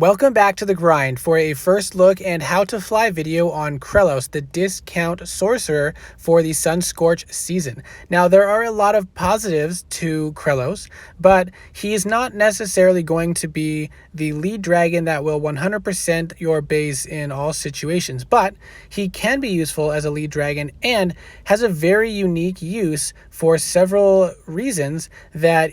Welcome back to the grind for a first look and how to fly video on Krelos, the discount sorcerer for the Sunscorch season. Now, there are a lot of positives to Krelos, but he is not necessarily going to be the lead dragon that will 100% your base in all situations, but he can be useful as a lead dragon and has a very unique use for several reasons that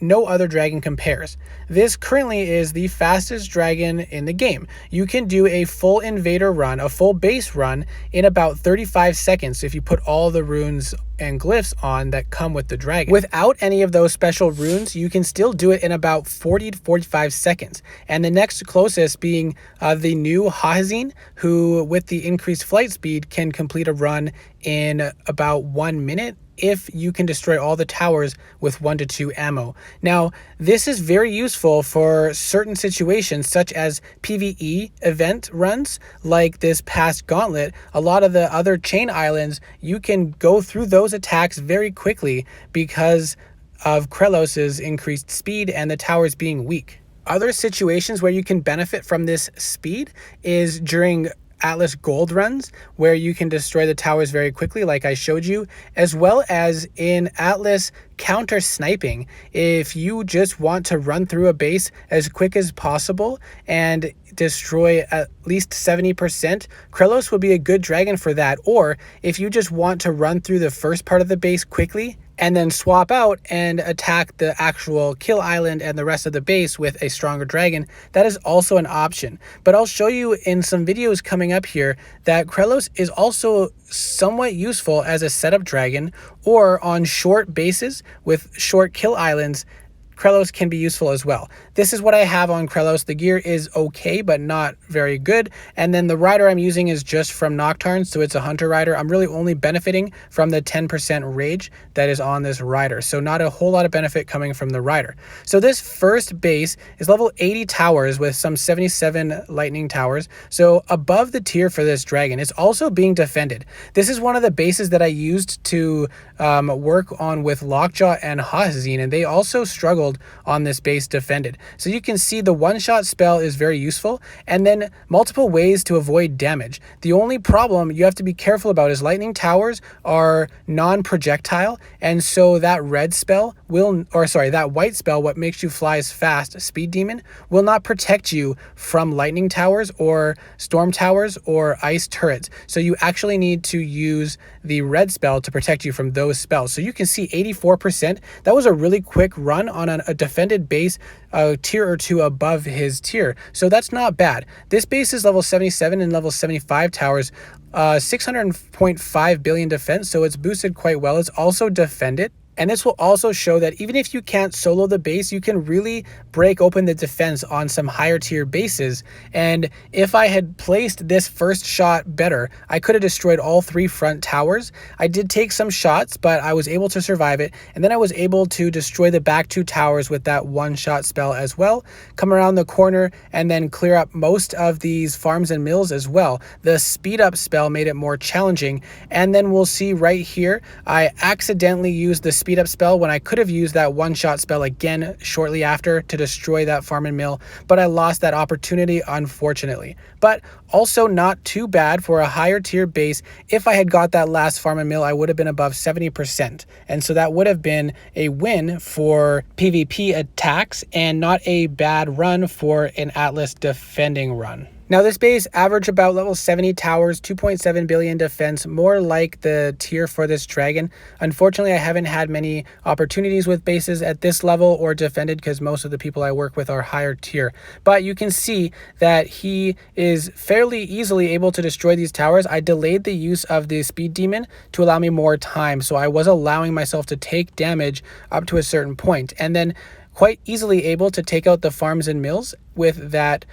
no other dragon compares. This currently is the fastest dragon in the game. You can do a full invader run, a full base run, in about 35 seconds if you put all the runes and glyphs on that come with the dragon. Without any of those special runes, you can still do it in about 40 to 45 seconds. And the next closest being the new Hahazine, who with the increased flight speed can complete a run in about 1 minute if you can destroy all the towers with 1 to 2 ammo. Now, this is very useful for certain situations such as PvE event runs like this past gauntlet. A lot of the other chain islands, you can go through those attacks very quickly because of Krelos's increased speed and the towers being weak. Other situations where you can benefit from this speed is during Atlas gold runs, where you can destroy the towers very quickly like I showed you, as well as in Atlas counter sniping. If you just want to run through a base as quick as possible and destroy at least 70%, Krelos would be a good dragon for that. Or if you just want to run through the first part of the base quickly and then swap out and attack the actual kill island and the rest of the base with a stronger dragon, that is also an option. But I'll show you in some videos coming up here that Krelos is also somewhat useful as a setup dragon, or on short bases with short kill islands, Krelos can be useful as well. This is what I have on Krelos. The gear is okay, but not very good. And then the rider I'm using is just from Nocturne, so it's a hunter rider. I'm really only benefiting from the 10% rage that is on this rider, so not a whole lot of benefit coming from the rider. So this first base is level 80 towers with some 77 lightning towers, so above the tier for this dragon. It's also being defended. This is one of the bases that I used to work on with Lockjaw and Hahazine, and they also struggled on this base defended. So you can see the one-shot spell is very useful, and then multiple ways to avoid damage. The only problem you have to be careful about is lightning towers are non-projectile, and so that red spell will, or sorry, that white spell, what makes you fly as fast, Speed Demon, will not protect you from lightning towers or storm towers or ice turrets. So you actually need to use the red spell to protect you from those spells. So you can see 84%. That was a really quick run on a defended base a tier or two above his tier. So that's not bad. This base is level 77 and level 75 towers, 600.5 billion defense, so it's boosted quite well. It's also defended. And this will also show that even if you can't solo the base, you can really break open the defense on some higher tier bases. And if I had placed this first shot better, I could have destroyed all 3 front towers. I did take some shots, but I was able to survive it. And then I was able to destroy the back 2 towers with that one-shot spell as well, come around the corner, and then clear up most of these farms and mills as well. The speed up spell made it more challenging. And then we'll see right here, I accidentally used the speed up spell when I could have used that one-shot spell again shortly after to destroy that farm and mill, but I lost that opportunity, unfortunately. But also not too bad for a higher tier base. If I had got that last farm and mill, I would have been above 70%, and so that would have been a win for PvP attacks and not a bad run for an Atlas defending run. Now this base averaged about level 70 towers, 2.7 billion defense, more like the tier for this dragon. Unfortunately, I haven't had many opportunities with bases at this level or defended because most of the people I work with are higher tier. But you can see that he is fairly easily able to destroy these towers. I delayed the use of the Speed Demon to allow me more time, so I was allowing myself to take damage up to a certain point, and then quite easily able to take out the farms and mills with that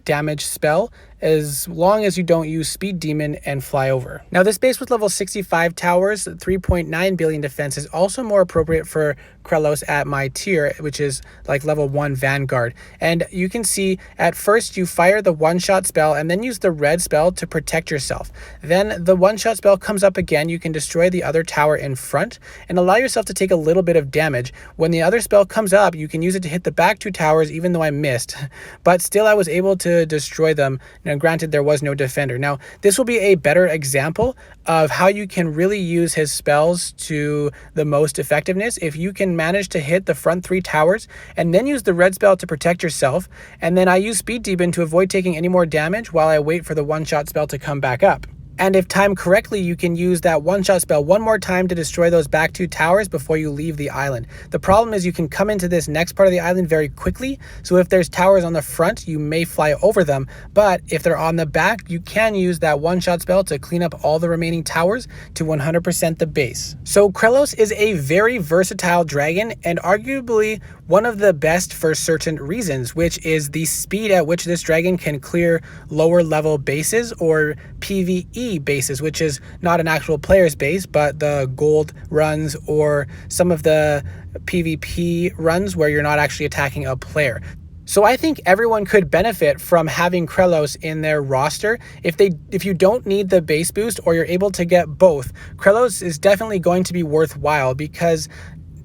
damage spell as long as you don't use Speed Demon and fly over. Now this base with level 65 towers, 3.9 billion defense is also more appropriate for Krelos at my tier, which is like level 1 Vanguard. And you can see at first you fire the one-shot spell and then use the red spell to protect yourself. Then the one-shot spell comes up again, you can destroy the other tower in front and allow yourself to take a little bit of damage. When the other spell comes up, you can use it to hit the back 2 towers even though I missed, but still I was able to destroy them. Now granted, there was no defender. Now this will be a better example of how you can really use his spells to the most effectiveness if you can manage to hit the front 3 towers and then use the red spell to protect yourself, and then I use Speed Demon to avoid taking any more damage while I wait for the one-shot spell to come back up. And if timed correctly, you can use that one-shot spell one more time to destroy those back 2 towers before you leave the island. The problem is you can come into this next part of the island very quickly, so if there's towers on the front, you may fly over them, but if they're on the back, you can use that one-shot spell to clean up all the remaining towers to 100% the base. So Krelos is a very versatile dragon and arguably one of the best for certain reasons, which is the speed at which this dragon can clear lower level bases or PvE bases, which is not an actual player's base, but the gold runs or some of the PvP runs where you're not actually attacking a player. So I think everyone could benefit from having Krelos in their roster. If you don't need the base boost or you're able to get both, Krelos is definitely going to be worthwhile because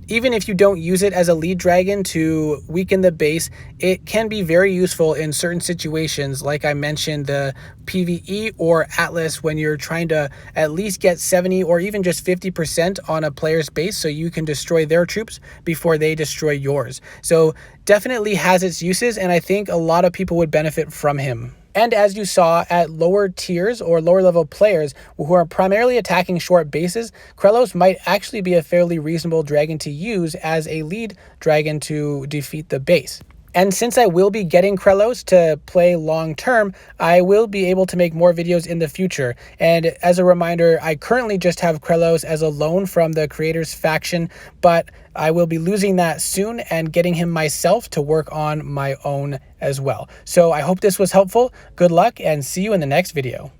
even if you don't use it as a lead dragon to weaken the base, it can be very useful in certain situations, like I mentioned, the PvE or Atlas, when you're trying to at least get 70 or even just 50% on a player's base so you can destroy their troops before they destroy yours. So definitely has its uses, and I think a lot of people would benefit from him. And as you saw at lower tiers or lower level players who are primarily attacking short bases, Krelos might actually be a fairly reasonable dragon to use as a lead dragon to defeat the base. And since I will be getting Krelos to play long term, I will be able to make more videos in the future. And as a reminder, I currently just have Krelos as a loan from the creators faction, but I will be losing that soon and getting him myself to work on my own as well. So I hope this was helpful. Good luck and see you in the next video.